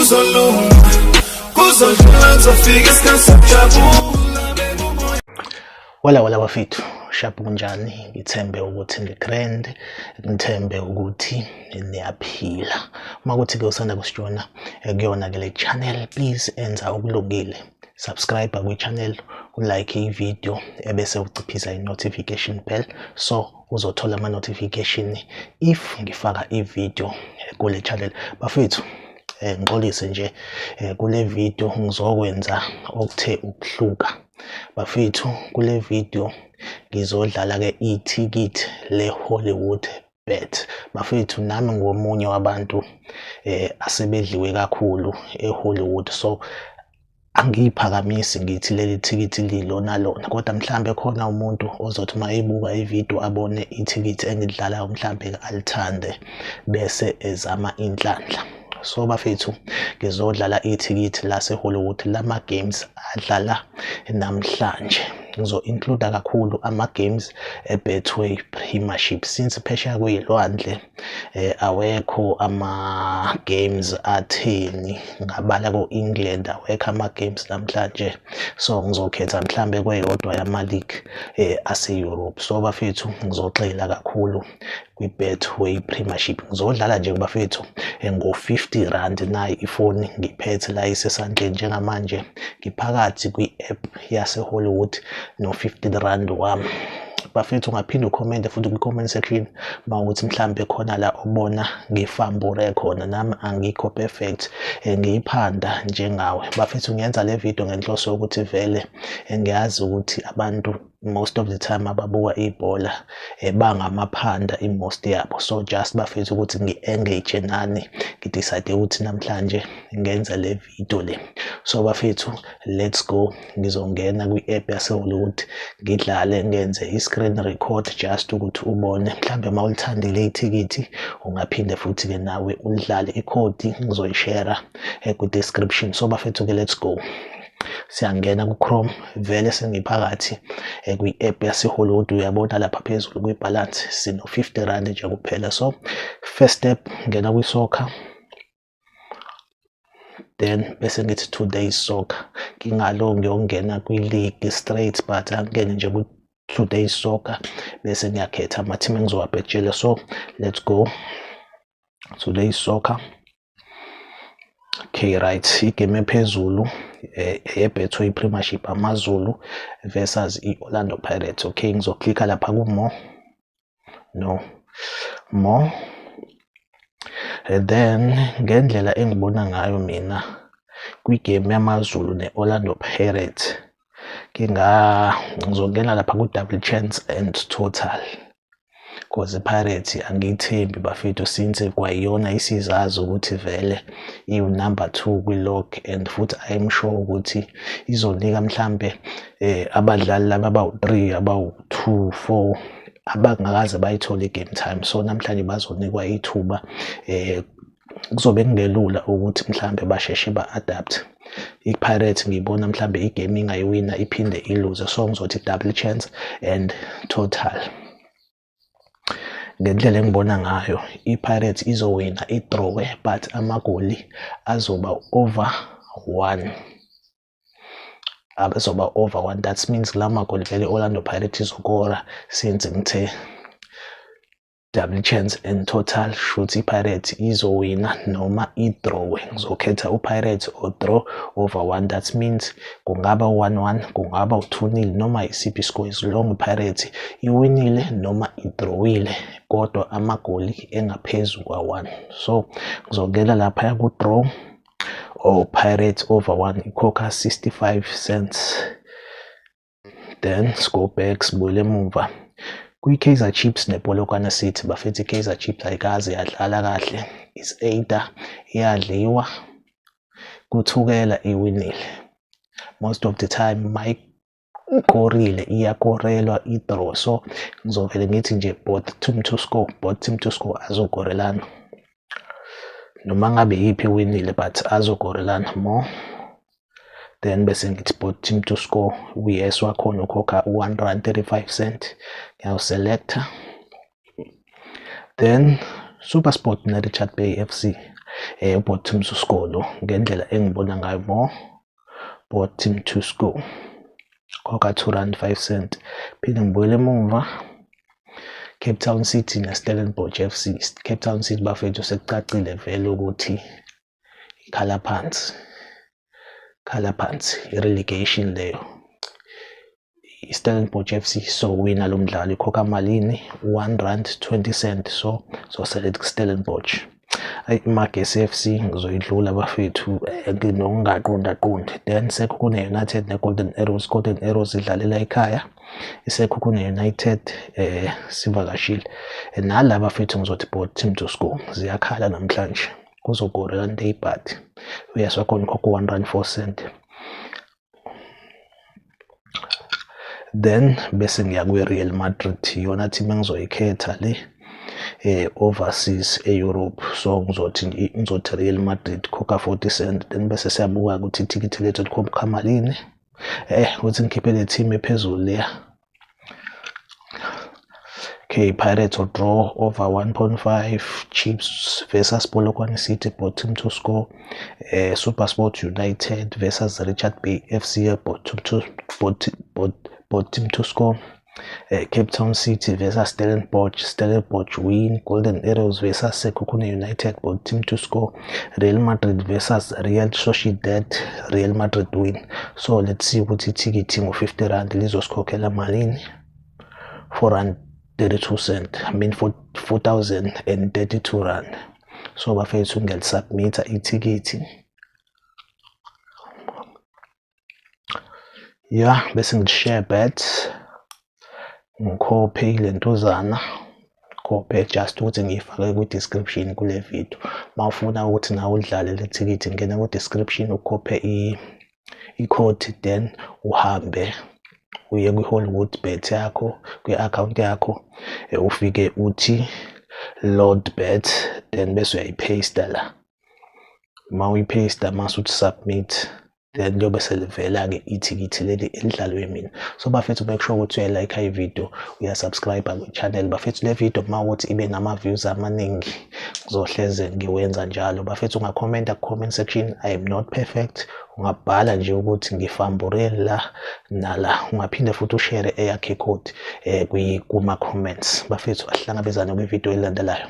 kuzolunga kuzodlula kuzofika isikhathi sokujabula. Wala bafethu, shaphu kunjani? Ngithembe ukuthi ngigrand, ngithembe ukuthi niyaphila. Uma kuthi ke usanda kusijona kuyona ke le channel, please enza okulungile. Subscribe kwi channel, ulike i video ebese uciphisa i notification bell so uzothola ama notification if ngifaka i video kule channel. Bafethu, ngixolise nje kule video ngizokwenza okuthe ukuhluka. Bafethu, kule video ngizodlala ke ithikithi le Hollywood bet. Bafethu, nami ngomunye wabantu asebedliwe kakhulu eHollywood, so angiyiphakamisi ngithi leli thikithi lilona lona, kodwa mhlambe khona umuntu ozothi uma ebuka ivideo abone ithikithi engidlalayo mhlambe alithande bese ezama inhlanhla. So bafethu, ngizodlala ithikithi lase Hollywood lama games adlala namhlanje. Ngizo-include kakhulu ama games eBetway Premiership since phesheya kuyilwandle awekho ama games atheni ngabala ko England, awekho ama games namhlanje, so ngizokhetha mhlambe kweyodwa yama league ase Europe. So bafethu, ngizoxela kakhulu kwi Betway Premiership. Ngizodlala nje bafethu ngo-50 rand nayi ifoni ngiphethe la isesandleni njengamanje, ngiphakathi kwi app yase Hollywood no 50 rand wami. Bafethu, ungaphinda ucomment futhi kwi comment section mawukuthi mhlambe khona la ubona ngifambure khona, nami angikho perfect, ngiyiphanda njengawe. Bafethu, ngiyenza le video ngenhloso ukuthi vele ngiyazi ukuthi abantu most of the time ababuka ibhola bangamaphanda most yabo, so just bafethu ukuthi ngi-engage nani, ngidecide ukuthi namhlanje ngenza le video le. So bafethu, let's go. Ngizongena kwi-app yase Hollywood ngidlale, ngenze i-screen record just ukuthi ubone mhlambe mawulithandile ithikithi ungaphinde futhi ke nawe ulidlale. I-code ngizoyishare ku description. So bafethu ke let's go. Siyangena ku Chrome, vele sengiphakathi kwi-app yase Hollywood. Uyabona lapha phezulu kwi-balance sino 50 rand nje kuphela. So first step, ngena kwi-soccer, then bese ngithi today's soccer. Ngingalo ngiyongena kwi-league straight, but angene nje ku today's soccer bese ngiyakhetha ama team engizowabhejela. So let's go today's soccer. Okay, right, igame ephezulu eBetway Premiership, AmaZulu versus iOrlando Pirates. Okay, ngizoklikha lapha ku more, and then ngendlela engibona ngayo mina kwigame yamaZulu neOrlando Pirates, ngizongena lapha ku double chance and total, cause iPirates angiyithembi bafethu since kwayona isizazi ukuthi vele number 2 kwi-log, and futhi I'm sure ukuthi izonika mhlambe abadlali laba abawu-3 abawu-2 4 abangakaze bayithole game time. So namhlanje bazonikwa ithuba, kuzobe kungelula ukuthi mhlambe basheshe ba-adapt. iPirates ngibona mhlambe igame ingayiwina iphinde ilose, so ngizothi double chance and total. Ngendlela engibona ngayo iPirates izowina i-draw, but amagoli azoba over 1. Abazoba over 1, that means la magoli vele Orlando Pirates izokora, since ngithe double chance and total shothi iPirates izowina noma i-draw. Ngizokhetha uPirates or draw over 1, that means kungaba 1-1, kungaba 2-0, noma isiphi score, as long iPirates iwinile noma idrawile kodwa amagoli engaphezu kwa-1. So ngizongena lapha ku draw or Pirates over 1, ikhokha 65 cents. Then go back, sibuyele emuva kwi-Kaizer Chiefs nePolokwane City. Bafethu, iKaizer Chiefs ayikaze yadlala kahle, is either iyadliwa kuthukela iwinile. Most of the time mayikorile iyakorelwa i-draw, so ngizovele ngithi nje both team to score azokorelana, noma ngabe yipi winile but azokorelana more. Then bese ngithi both team to score, yes wakhona ukhokha 1.35 cent, ngiyawuselecta. Then SuperSport neRichards Bay FC Board Team to Score lo ngendlela engibona ngayo more Board Team to Score khokha R2.05. Phinde ngibuyele emuva Cape Town City neStellenbosch FC. Cape Town City bafethu sekucacile vele ukuthi ikhala phansi i-relegation leyo. iStellenbosch FC so wina lo mdlalo ikhokha malini R1.20. so select Stellenbosch. iMagesi FC ngizoyidlula bafethu nokungaqondi. Then sekho kune United neGolden Arrows. Golden Arrows idlalela ekhaya. Isekho kune United sivakashile. Nalaba bafethu ngizothi Board Team to Score ziyakhala namhlanje. Kuzogora kanti eyibhadi. Uyaswa khona ikhokha R1.04. Then bese ngiya kwi-Real Madrid, yona team engizoyikhetha le overseas e-Europe. So ngizothi Real Madrid khokha 40 then bese siyabuka ukuthi ithikithi lethu likhokha malini. Ukuthi ngikhiphe le team ephezulu leya. Okay, Pirates or draw over 1.5. Chiefs versus Polokwane City, Board Team to Score. SuperSport United versus Richard Bay FC, Board Team to Score. Cape Town City versus Stellenbosch win. Golden Arrows versus Sekhukhune United, Board Team to Score. Real Madrid versus Real Sociedad, Real Madrid win. So let's see ukuthi ithikithi ngo R50 lizosikhokhela malini. R4.32. I mean R4,032. So bafethu ngilisubmita ithikithi. Yeah, bese ngishare bet. Ngikhophe ilentuzana. Khophe just ukuthi ngifake ku-description kule video. Mawufuna ukuthi nawe udlale le ticket ngena ku-description ukhophe i-code then uhambe uye kwi-Hollywood bet yakho kwi-account yakho ufike uthi load bet then bese uyayipaste la. Ma uyipaste mase uthi submit then liyobe selivela-ke ithikithi leli elidlalwe mina. So bafethu make sure ukuthi uyalike i-video, uyasubscribe kwi-channel. Bafethu le video mawukuthi ibe nama-views amaningi ngizohleze ngiwenza njalo. Bafethu ungakhomenta ku-comment section. I am not perfect. Ungabhala nje ukuthi ngifambure la nala. Ungaphinde futhi ushare eyakhe code kuma-comments. Bafethu asihlangabezane kwi-video elandelayo.